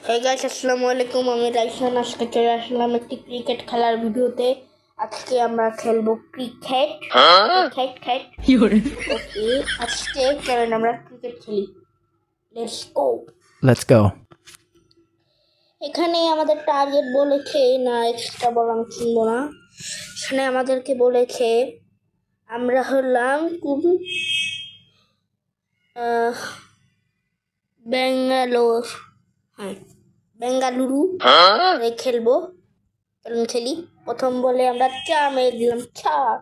Hey guys, আসসালামু আলাইকুম। আমি রাইসান। আজকে চলে আসলাম একটি ক্রিকেট খেলার ভিডিওতে। আজকে আমরা খেলবো ক্রিকেট। ওকে, আজকে চলেন আমরা ক্রিকেট খেলি। Let's go. এখানে আমাদের টার্গেট বলেছে না, এক্সট্রা বল আমি শুনবো না। এখানে আমাদেরকে বলেছে আমরা হলাম বেঙ্গালোর, বেঙ্গালুরু খেলবো। চলুন খেলি। প্রথম বলে আমরা 4 মেরে দিলাম, 4।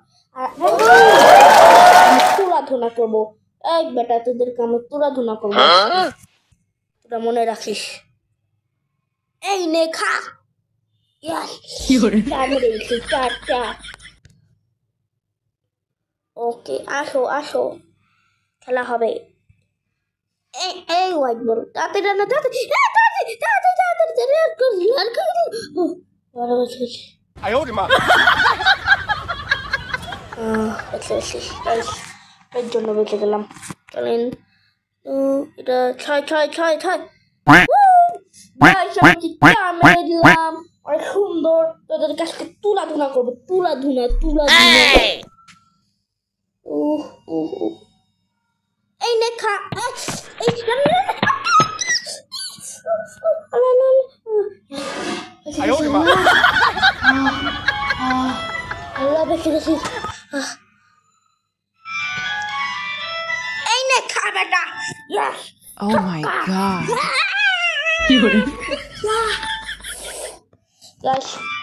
তুলাধুনা করবো। এই বেটা, তোদেরকে আমি তুলাধুনা করবো, তোরা মনে রাখিস। এই নে খা। 4 মেরে দিচ্ছি, 4। ওকে, আসো আসো, খেলা হবে। এই হোয়াইট বল, তাড়াতাড়ি না, তাড়াতাড়ি। এর জন্য বেঁচে গেলাম। চলেন, এটা 6 মেরে দিলাম। অনেক সুন্দর। তোদের কাছকে তুলাধুনা করবো, তুলাধুনা। এই নে খা। আল্লাহ বেঁচে গেছি। এই নে খা বেটা। Oh my god.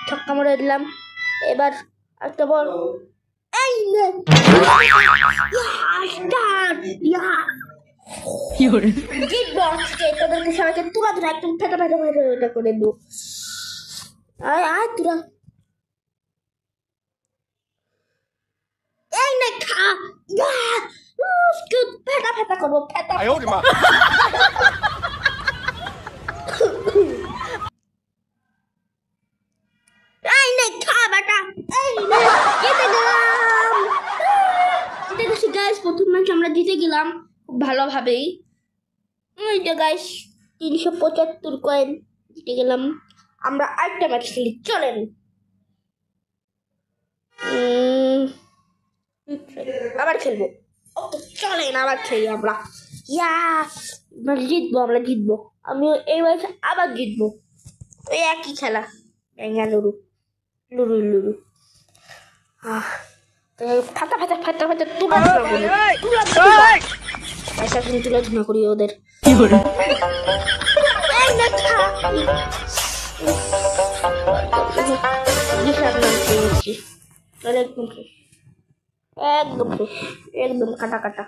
ছক্কা মেরে দিলাম। এবার একটা বল। এই নে, জিতবো আজকে। তোদেরকে সবাইকে তুলাধুনা একদম ফেটা করে দেবো। আয় তুরা। এই নে খা। ফেটা করবো, ফেটা। এই নে খা বেটা। এই নে, জিতে গেলাম। জিতে গেছি গাইস। প্রথম ম্যাচ আমরা জিতে গেলাম খুব ভালোভাবেই। এই যে গাইস 375 কয়েন জিতে গেলাম। আমরা আরেকটা ম্যাচ খেলি, চলেন। আবার খেলবো। ওকে, চলেন আবার খেলি আমরা। আমরা জিতবো। আমি এই ম্যাচ আবার জিতবো। ওই একই খেলা, বেঙ্গালুরু লুরু। ফাটা তুলাধুনা করি ওদের। একদম কাটা।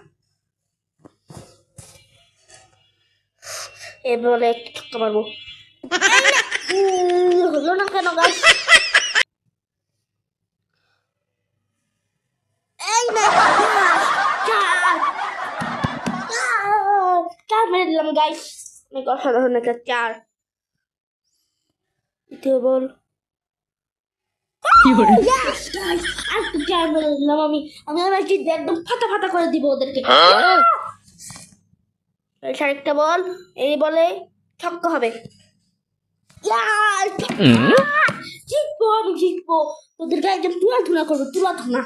এবারে ছক্কা মারবো। হলো না কেন গাছ? চার মেরে দিলাম গাইস। অনেক অসাধারণ একটা 4। দ্বিতীয় বল। আরেকটা 4 মেরে দিলাম। আমি আমার জিতবো, একদম ফাটা করে দিব ওদেরকে। আরেকটা বল। এই বলে ছক্কা হবে। আমি জিতবো। তোদেরকে একদম তুলাধুনা করবো, তুলাধুনা।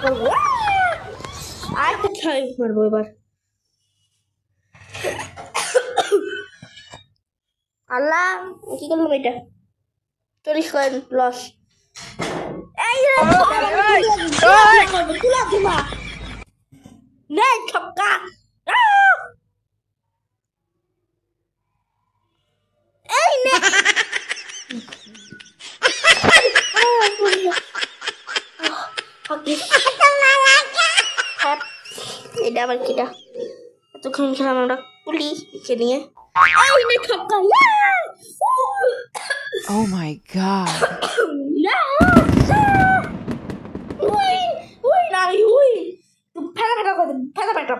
করবো। আরেকটা 6 মারবো এবার। আল্লাহ, কি করলাম এটা? 40 কয়েন লস। তুলাধুনা নে ছক্কা। এই নে। এটা আবার কিটা? এতক্ষণ খেলাম আমরা পুলি লিখে নিয়ে। এই নে ছক্কা। Oh my god. ফেটা করে দেব, ফেটা।